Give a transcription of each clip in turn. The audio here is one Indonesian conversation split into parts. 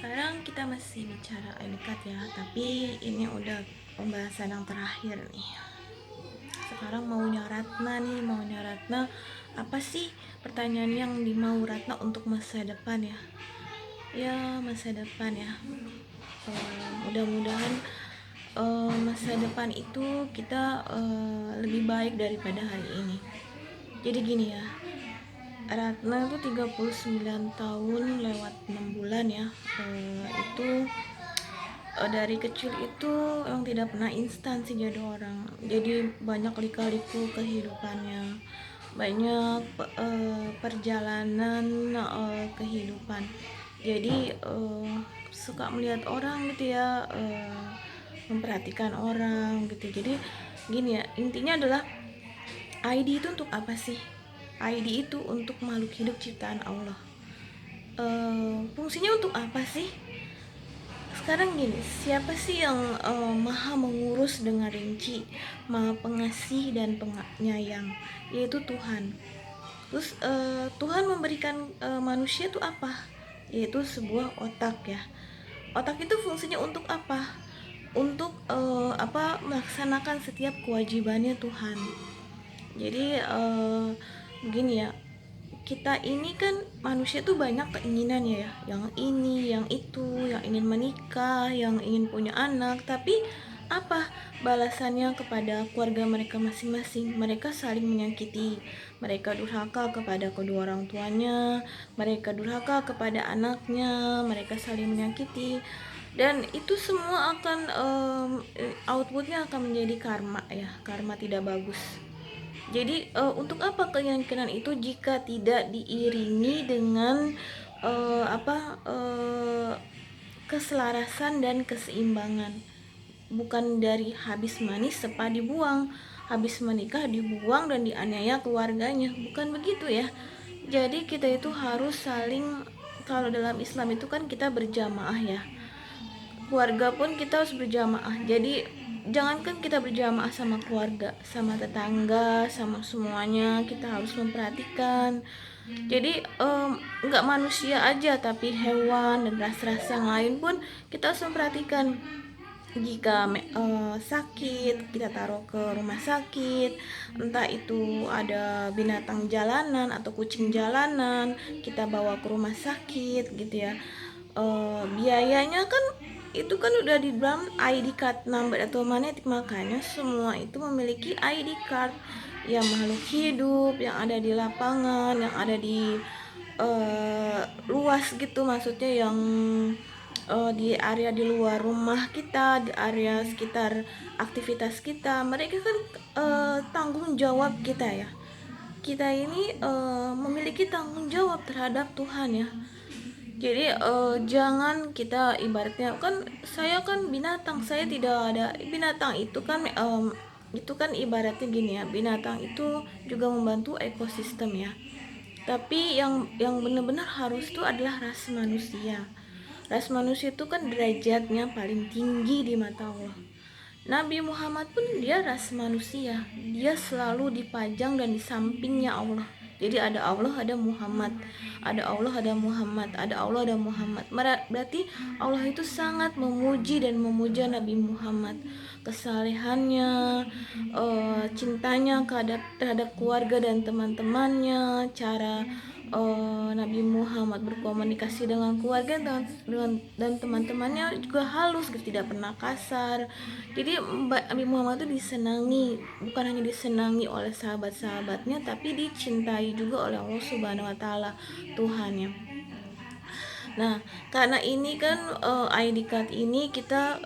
Sekarang kita masih bicara dekat ya, tapi ini udah pembahasan yang terakhir nih. Sekarang maunya Ratna apa sih pertanyaan yang dimau Ratna untuk masa depan ya? Ya masa depan ya. Mudah-mudahan masa depan itu kita lebih baik daripada hari ini. Jadi gini ya, Ratna tuh 39 tahun lewat 6 bulan ya. Itu dari kecil itu yang tidak pernah instan sih jadi orang. Jadi banyak lika-liku kehidupannya, banyak perjalanan kehidupan. Jadi suka melihat orang gitu ya, memperhatikan orang gitu. Jadi gini ya, intinya adalah ID itu untuk apa sih? ID itu untuk makhluk hidup ciptaan Allah. Fungsinya untuk apa sih? Sekarang gini, siapa sih yang maha mengurus dengan rinci, maha pengasih dan penyayang, yaitu Tuhan. Terus Tuhan memberikan manusia itu apa? Yaitu sebuah otak ya. Otak itu fungsinya untuk apa? Untuk melaksanakan setiap kewajibannya Tuhan. Jadi begini ya, kita ini kan manusia tuh banyak keinginan ya, yang ini, yang itu, yang ingin menikah, yang ingin punya anak, tapi apa balasannya kepada keluarga mereka masing-masing? Mereka saling menyakiti, mereka durhaka kepada kedua orang tuanya, mereka durhaka kepada anaknya, mereka saling menyakiti, dan itu semua akan outputnya akan menjadi karma ya, karma tidak bagus. Jadi untuk apa keyakinan itu jika tidak diiringi dengan uh, apa uh, keselarasan dan keseimbangan? Bukan dari habis manis sepa dibuang, habis menikah dibuang dan dianiaya keluarganya. Bukan begitu ya. Jadi kita itu harus saling, kalau dalam Islam itu kan kita berjamaah ya, keluarga pun kita harus berjamaah. Jadi jangankan kita berjamaah sama keluarga, sama tetangga, sama semuanya kita harus memperhatikan. Jadi nggak manusia aja, tapi hewan dan ras-ras yang lain pun kita harus memperhatikan. Jika sakit, kita taruh ke rumah sakit, entah itu ada binatang jalanan atau kucing jalanan, kita bawa ke rumah sakit gitu ya. Biayanya kan itu kan udah di dalam ID card number atau magnetik, makanya semua itu memiliki ID card. Yang makhluk hidup yang ada di lapangan, yang ada di luas gitu, maksudnya yang di area di luar rumah kita, di area sekitar aktivitas kita, mereka kan tanggung jawab kita ya. Kita ini memiliki tanggung jawab terhadap Tuhan ya. Jadi jangan kita ibaratnya kan, saya kan binatang, saya tidak ada binatang itu kan ibaratnya gini ya, binatang itu juga membantu ekosistem ya. Tapi yang benar-benar harus itu adalah ras manusia. Ras manusia itu kan derajatnya paling tinggi di mata Allah. Nabi Muhammad pun dia ras manusia, dia selalu dipajang dan di sampingnya Allah. Jadi ada Allah, ada Muhammad, ada Allah, ada Muhammad, ada Allah, ada Muhammad. Berarti Allah itu sangat memuji dan memuja Nabi Muhammad, kesalehannya, cintanya terhadap keluarga dan teman-temannya, cara Nabi Muhammad berkomunikasi dengan keluarga dan teman-temannya juga halus gitu, tidak pernah kasar. Jadi Nabi Muhammad itu disenangi, bukan hanya disenangi oleh sahabat-sahabatnya, tapi dicintai juga oleh Allah Subhanahu wa taala, Tuhannya. Nah, karena ini kan ID card ini kita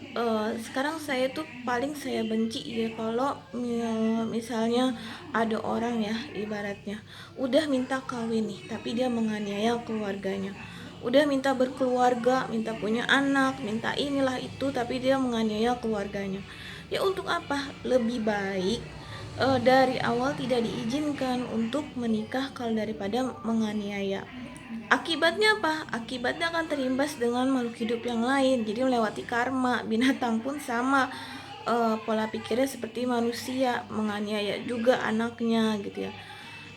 sekarang saya tuh paling saya benci ya kalau misalnya ada orang ya, ibaratnya udah minta kawin nih tapi dia menganiaya keluarganya. Udah minta berkeluarga, minta punya anak, minta inilah itu, tapi dia menganiaya keluarganya. Ya untuk apa? Lebih baik dari awal tidak diizinkan untuk menikah kalau daripada menganiaya. Akibatnya apa? Akibatnya akan terimbas dengan makhluk hidup yang lain. Jadi melewati karma. Binatang pun sama, pola pikirnya seperti manusia, menganiaya juga anaknya gitu ya.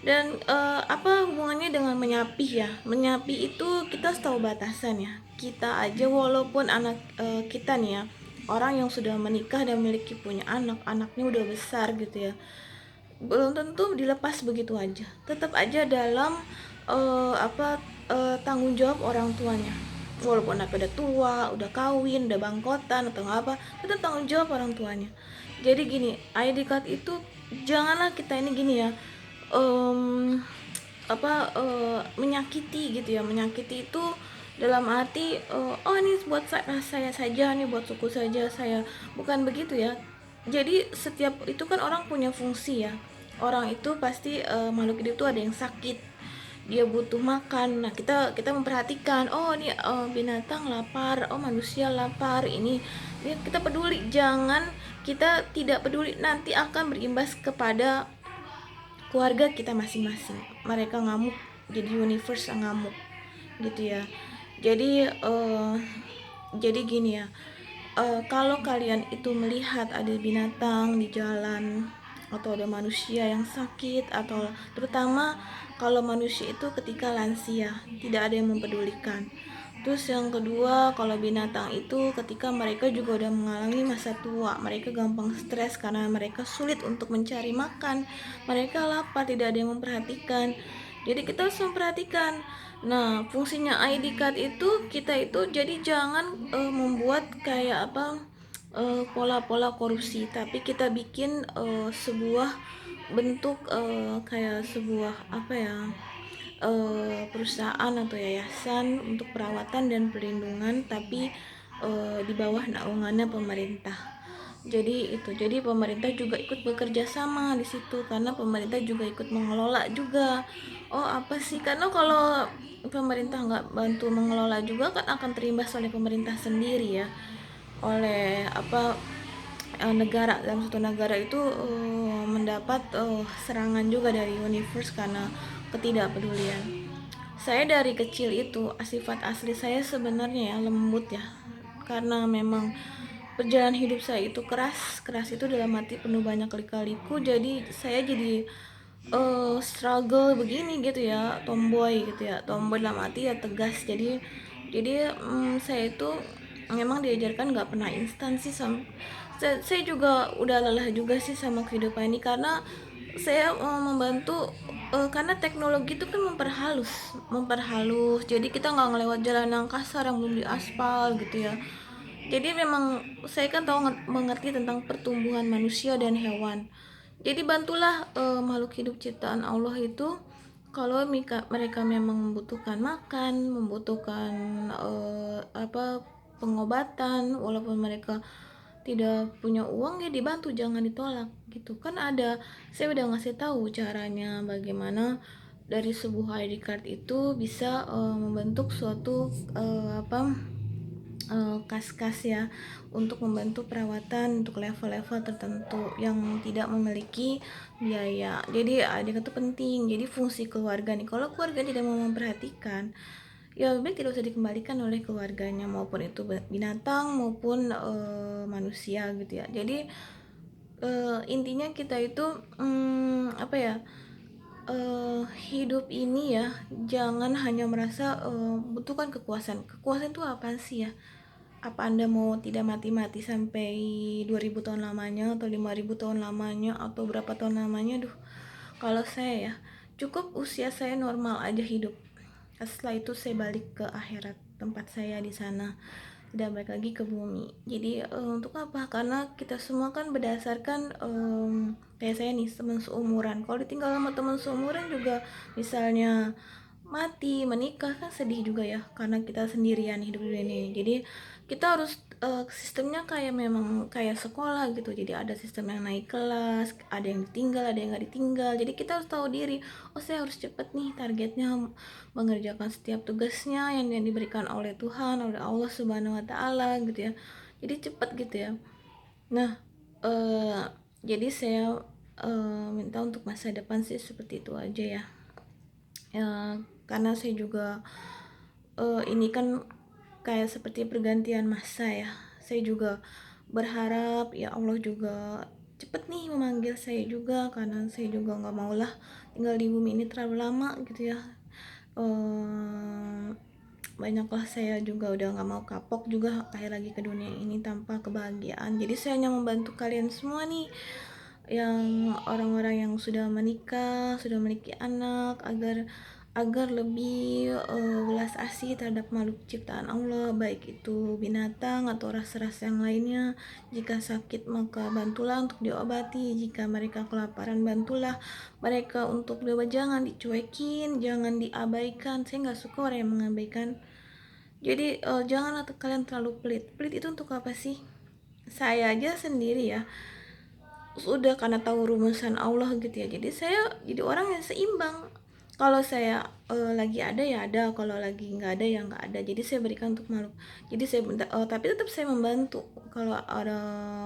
Dan apa hubungannya dengan menyapi ya? Menyapi itu kita harus tahu batasan ya. Kita aja walaupun anak kita nih ya, orang yang sudah menikah dan memiliki punya anak, anaknya udah besar gitu ya, belum tentu dilepas begitu aja. Tetap aja dalam tanggung jawab orang tuanya. Walaupun anak udah tua, udah kawin, udah bangkotan atau apa, tetap tanggung jawab orang tuanya. Jadi gini, ID card itu janganlah kita ini gini ya, em, menyakiti gitu ya. Menyakiti itu dalam arti oh ini buat saya saja, ini buat suku saja, saya bukan begitu ya. Jadi setiap itu kan orang punya fungsi ya. Orang itu pasti makhluk hidup itu ada yang sakit, dia butuh makan. Nah, kita memperhatikan, oh ini binatang lapar, oh manusia lapar, ini ya, kita peduli. Jangan kita tidak peduli, nanti akan berimbas kepada keluarga kita masing-masing. Mereka ngamuk, jadi universe yang ngamuk gitu ya. Jadi jadi gini ya, kalau kalian itu melihat ada binatang di jalan atau ada manusia yang sakit, atau terutama kalau manusia itu ketika lansia tidak ada yang mempedulikan. Terus yang kedua, kalau binatang itu ketika mereka juga udah mengalami masa tua, mereka gampang stres karena mereka sulit untuk mencari makan, mereka lapar, tidak ada yang memperhatikan. Jadi kita harus memperhatikan. Nah, fungsinya ID card itu kita itu jadi jangan membuat kayak apa pola-pola korupsi, tapi kita bikin sebuah bentuk kayak sebuah apa ya, perusahaan atau yayasan untuk perawatan dan perlindungan, tapi di bawah naungannya pemerintah. Jadi itu, jadi pemerintah juga ikut bekerja sama di situ karena pemerintah juga ikut mengelola juga. Oh apa sih, karena kalau pemerintah nggak bantu mengelola juga kan akan terimbas oleh pemerintah sendiri ya, oleh negara. Dalam satu negara itu mendapat serangan juga dari universe karena ketidakpedulian. Saya dari kecil itu sifat asli saya sebenarnya ya lembut ya, karena memang perjalanan hidup saya itu keras. Keras itu dalam arti penuh banyak kali-kaliku, jadi saya jadi struggle begini gitu ya, tomboy gitu ya. Tomboy dalam arti ya tegas. Jadi saya itu memang diajarkan nggak pernah instan sih. Saya juga udah lelah juga sih sama kehidupan ini, karena saya membantu karena teknologi itu kan memperhalus, jadi kita nggak ngelewat jalan yang kasar yang belum diaspal gitu ya. Jadi memang saya kan tahu mengerti tentang pertumbuhan manusia dan hewan. Jadi bantulah makhluk hidup ciptaan Allah itu kalau mereka memang membutuhkan makan, membutuhkan pengobatan, walaupun mereka tidak punya uang ya dibantu, jangan ditolak gitu kan. Saya udah ngasih tahu caranya bagaimana dari sebuah ID card itu bisa membentuk suatu kas-kas ya, untuk membantu perawatan untuk level-level tertentu yang tidak memiliki biaya. Jadi adik itu penting. Jadi fungsi keluarga nih, kalau keluarga tidak mau memperhatikan ya lebih tidak usah dikembalikan oleh keluarganya, maupun itu binatang maupun manusia gitu ya. Jadi intinya kita itu apa ya, hidup ini ya jangan hanya merasa butuhkan kekuasaan itu apa sih ya. Apa Anda mau tidak mati-mati sampai 2000 tahun lamanya atau 5000 tahun lamanya atau berapa tahun lamanya? Duh, kalau saya ya cukup usia saya normal aja hidup. Setelah itu saya balik ke akhirat, tempat saya di sana, tidak balik lagi ke bumi. Jadi untuk apa? Karena kita semua kan berdasarkan kayak saya nih, teman seumuran. Kalau ditinggal sama teman seumuran juga, misalnya mati, menikah, kan sedih juga ya, karena kita sendirian hidup di dunia ini. Jadi kita harus sistemnya kayak memang kayak sekolah gitu. Jadi ada sistem yang naik kelas, ada yang ditinggal, ada yang nggak ditinggal. Jadi kita harus tahu diri, oh saya harus cepet nih targetnya, mengerjakan setiap tugasnya yang diberikan oleh Tuhan, oleh Allah Subhanahu Wa Taala gitu ya. Jadi cepet gitu ya. Nah, jadi saya minta untuk masa depan sih seperti itu aja ya. Karena saya juga ini kan kayak seperti pergantian masa ya. Saya juga berharap ya Allah juga cepet nih memanggil saya juga, karena saya juga nggak maulah tinggal di bumi ini terlalu lama gitu ya. Banyaklah saya juga udah nggak mau kapok juga kayak lagi ke dunia ini tanpa kebahagiaan. Jadi saya hanya membantu kalian semua nih, yang orang-orang yang sudah menikah, sudah memiliki anak, agar agar lebih belas asih terhadap makhluk ciptaan Allah, baik itu binatang atau ras-ras yang lainnya. Jika sakit maka bantulah untuk diobati, jika mereka kelaparan bantulah mereka untuk jangan dicuekin, jangan diabaikan. Saya nggak suka orang yang mengabaikan. Jadi janganlah kalian terlalu pelit. Pelit itu untuk apa sih? Saya aja sendiri ya sudah karena tahu rumusan Allah gitu ya, jadi saya jadi orang yang seimbang. Kalau saya lagi ada ya ada, kalau lagi nggak ada ya nggak ada. Jadi saya berikan untuk makhluk. Jadi saya tapi tetap saya membantu kalau ada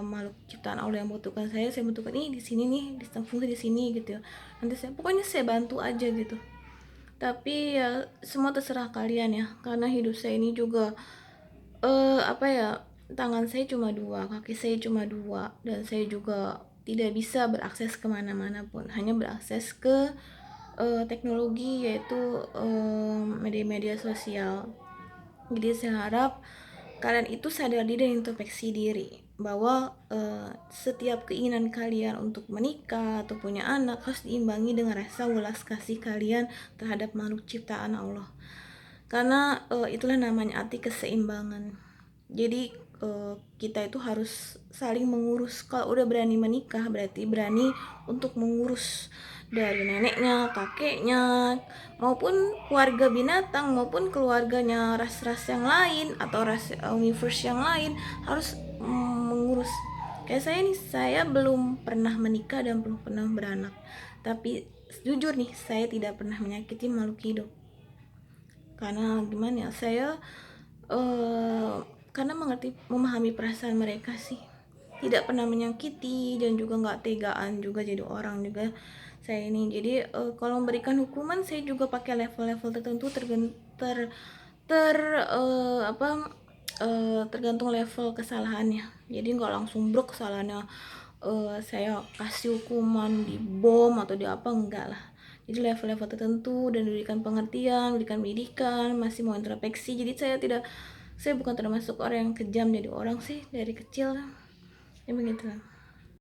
makhluk ciptaan Allah yang membutuhkan saya butuhkan ini di sini nih, di fungsi di sini gitu ya. Nanti saya pokoknya saya bantu aja gitu. Tapi ya semua terserah kalian ya, karena hidup saya ini juga apa ya, tangan saya cuma dua, kaki saya cuma dua, dan saya juga tidak bisa berakses kemana-mana pun, hanya berakses ke teknologi, yaitu media-media sosial. Jadi saya harap kalian itu sadar diri dan introspeksi diri bahwa setiap keinginan kalian untuk menikah atau punya anak harus diimbangi dengan rasa welas kasih kalian terhadap makhluk ciptaan Allah, karena itulah namanya arti keseimbangan. Jadi kita itu harus saling mengurus. Kalau udah berani menikah berarti berani untuk mengurus dari neneknya, kakeknya, maupun keluarga binatang, maupun keluarganya ras-ras yang lain atau ras universe yang lain, harus mengurus. Kayak saya nih, saya belum pernah menikah dan belum pernah beranak, tapi jujur nih, saya tidak pernah menyakiti makhluk hidup. Karena gimana ya, saya karena memahami perasaan mereka sih, tidak pernah menyakiti dan juga nggak tegaan juga jadi orang juga saya ini. Jadi kalau memberikan hukuman saya juga pakai level-level tertentu, ter apa tergantung level kesalahannya. Jadi nggak langsung brok kesalahannya saya kasih hukuman di bom atau di apa, enggak lah. Jadi level-level tertentu dan diberikan pengertian, diberikan pendidikan, masih mau introspeksi. Jadi saya bukan termasuk orang yang kejam jadi orang sih dari kecil, ya begitulah.